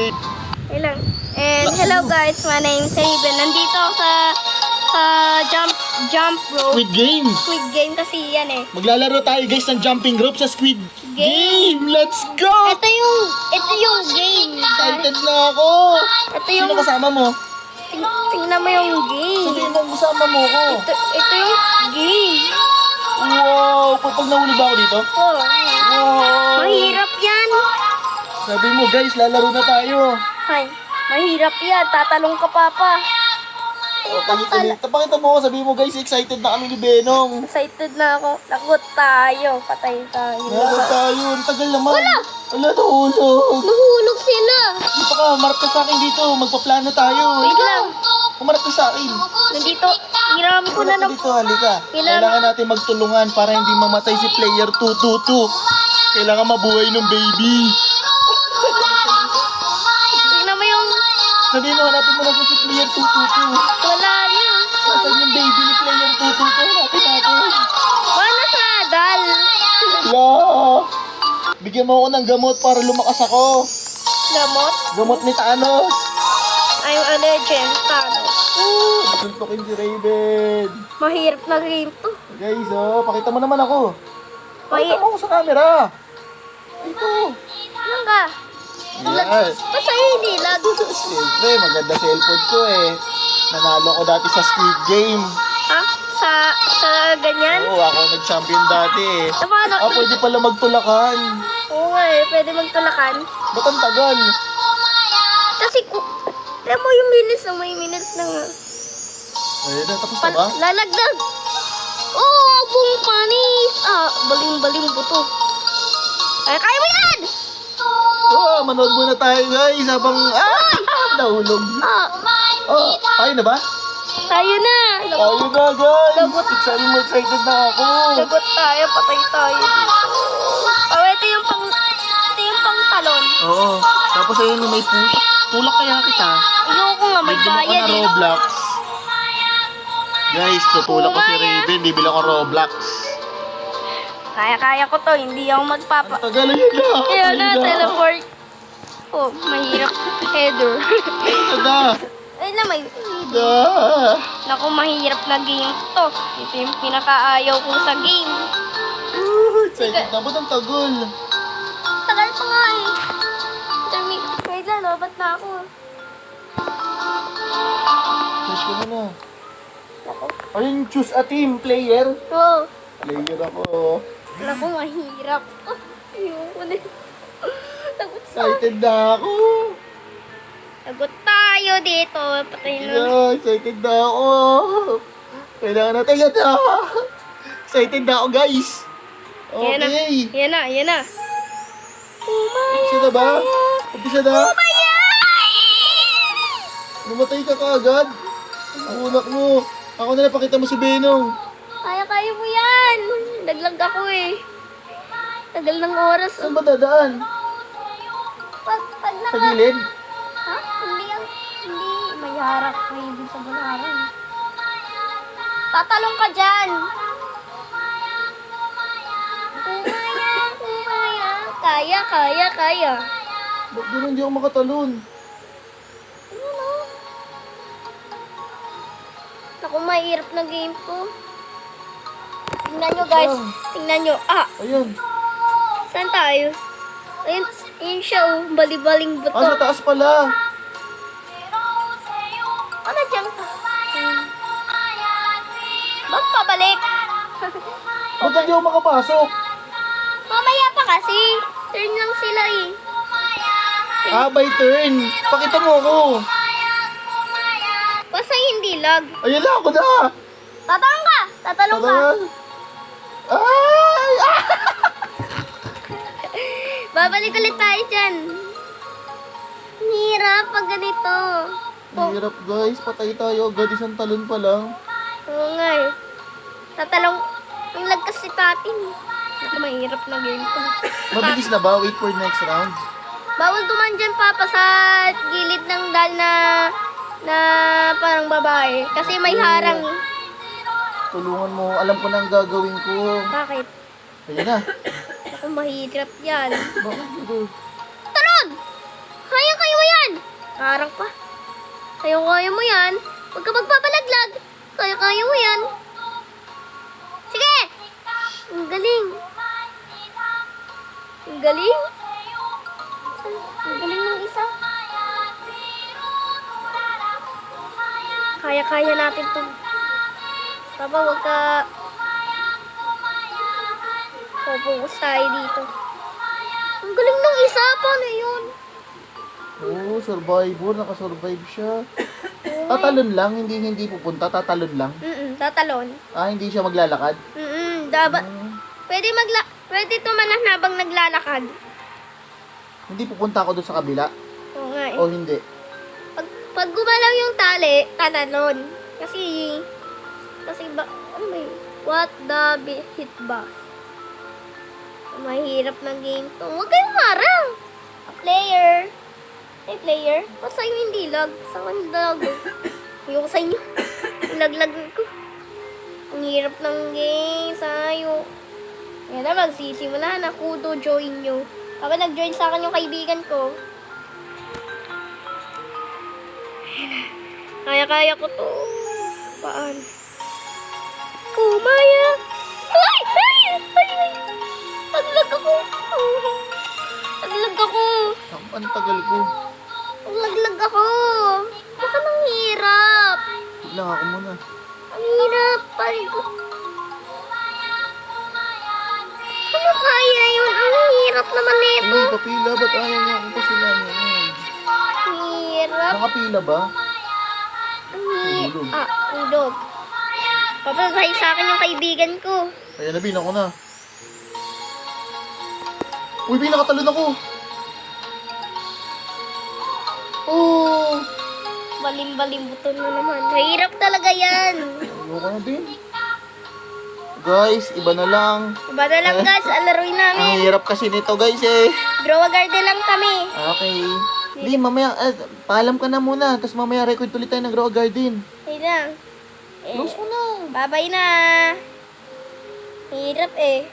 Raven. Ilang. And hello guys, my name is Raven. Nandito ako sa jump rope. Squid Game. Squid Game kasi yan eh. Maglalaro tayo guys ng jumping rope sa Squid Game. Game. Let's go! Ito yung game. Excited na ako. Ito yung, Sino kasama mo? tingnan mo yung game. Sabihin mo kasama mo ko. Ito yung game. Wow! Pag nahuli ba ako dito? Oh. Wow! Mahirap yan. Sabi mo guys, lalaro na tayo. Ay, mahirap yan. Tatalong ka pa. Pakita mo ako, sabi mo guys, excited na kami ni Benong. Excited na ako. Lagot tayo. Patay tayo. Nasa tayo, ang tagal naman. Wala, nahulog. Nahulog sila. Dito ka, marap ka sa akin dito, magpaplano tayo. Wait lang. Kumarap ka sa akin. Nandito, hiram ko na ng... Dito, halika. Kailangan- Kailangan natin magtulungan para hindi mamatay si player 222. Kailangan mabuhay ng baby. Tingnan mo yung... Sabihin mo, hanapin mo na si player 222. Wala yun. Nasaan yung baby ni player 222? Hanapin natin. Wala sa dal. Wala. Bigyan mo ako ng gamot para lumakas ako. Gamot. Gamot ni Thanos. I'm a legend. Thanos. Suntukin si Raven. Mahirap na game to. Guys, pakita mo naman ako. Pakita Wait. mo ako sa camera. Ito. Ano ka? Yes. Basta hindi lag. Siyempre, maganda cellphone ko eh. Nanalo ko dati sa Squid Game. Ha? Sa ganyan? Oo, ako nag-champion dati eh. Paano? Pwede pala magtulakan. Oo nga eh. Pwede magtulakan. Ba't ang tagal? Kasi alam mo yung minutes na may minutes na nga. Ayun na, tapos na ba? Lalagdag. Oo, buong panis. Baling-baling buto. Kaya mo yan! Manood muna tayo guys habang nahulog. Tayo na ba? Tayo na. Tayo na guys. Lagot. Excited na ako. Lagot tayo, patay tayo. Ito yung pang talon. Oo. Tapos ayun, may tulak kaya kita. Ayoko nga, may Bibili bayad ako ng eh. Roblox. Guys, tutulak ko si Raven. Bibili ako Roblox. Kaya ko to, hindi ako magpapa... Ang tagal yun na. Ayun na, teleport. Oh, mahirap. Header. Tada. Ay na, may... Da. Naku, mahirap na game to. Ito yung pinakaayaw ko sa game. Excited na. Ba't ang tagal? Tagal pa nga eh. Wait lang, lobat na ako. Choose ko na. Naku. Ayun, choose a team. Player. Oh, Player ako. naku, mahirap. Ayoko na. Tagot sa... Excited na ako. Tagot tayo dito. Patay na. Yeah, excited na ako. Kailangan natin yan na. Excited na ako guys. Yan na. Okay. Yan na. Umpisa na ba? Umpisa na? Namatay ka kaagad. Ang unak mo. Ako na napakita mo si Benong. Kaya mo yan. Naglag ako eh. Tagal ng oras. Saan ba dadaan? Pag Sa gilid? Ha? Hindi. May harap. May ibig sa harap. Tatalong ka dyan. Kumaya. Kaya. Ba't gano'n hindi ako makatalon? Naku, mahirap na game ko. Tingnan nyo guys. Tingnan nyo. Ayun. Saan tayo? Ayun siya oh. Bali-baling buto. Sa taas pala. Ano dyan ka? Ba't pabalik? Ba't hindi ako makapasok? Mamaya pa kasi. Turn lang sila eh. By turn. Pakita mo ako. Basta hindi lag. Ayun na ako na. Tatalong ka! Tatalong ka! Tadaan. Ay! Babalik ulit tayo dyan. Hirap pag ganito. Hirap guys. Patay tayo agad. Isang talon pa lang. Oo nga eh. Tatalong. Ang lag kasi tatin. Naku, mahirap na game ko. Mabilis na ba? Wait for next round. Bawal duman dyan, Papa, sa gilid ng dal na parang babae. Kasi may harang eh. Tulungan mo. Alam ko na ang gagawin ko. Bakit? Ayun na. Ako, mahirap yan. Bakit ito? Talon! Kaya kayo yan! Harang pa. Kaya mo yan. Huwag ka magpapalaglag. Kaya mo yan. Sige! Ang galing. Ang galing. Ang galing ng isa. Kaya natin to. Papa, huwag ka... Focus tayo dito. Ang galing ng isa. Paano yun? Oo, survivor. Nakasurvive siya. Tatalon lang, hindi pupunta. Tatalon lang. Tatalon. Hindi siya maglalakad. Dapat. Pwede tumalon habang naglalakad. Hindi pupunta ako doon sa kabila. Oo nga eh. O hindi. Pag gumalaw yung tali, tatalon. Kasi ano ba yun? What the hitbox? Mahirap na game to. Huwag kayong harang. Player. Hey, player. Ba't sa'yo hindi lag? Sa akin lag. Ayoko sa inyo. Laglag ko. Ang hirap ng game sa'yo. Kaya na magsisimula na kudo join nyo. Kapag nag-join sa akin yung kaibigan ko. Kaya ko to. Paan? Kumaya. Ay! Naglag ako. Naglag ako. Ang tagal ko. Naglag ako. Baka nang hirap. Lang ako muna. Ang hirap. Parin ko. Ano kaya yun? Ang hirap naman nito. Uy, kapila. Ba't ayaw niya akong pasilan niya? Hirap. Nakapila ba? Hulog. Hulog. Papagay sa akin yung kaibigan ko. Ayan na, Bin. Ako na. Uy, Bin. Nakatalon ako. Oh. Balim-balim buto na naman. Mahirap talaga yan. Ayoko na, Bin. Guys, iba na lang. Iba na lang guys, alaroin Ang namin. hirap kasi nito, guys, eh. Grow a garden lang kami. Okay. Di, mamaya, paalam ka na muna. Tapos mamaya record ulit tayo ng Grow a Garden. Ayun lang. Close mo na. Babay na. Hirap eh.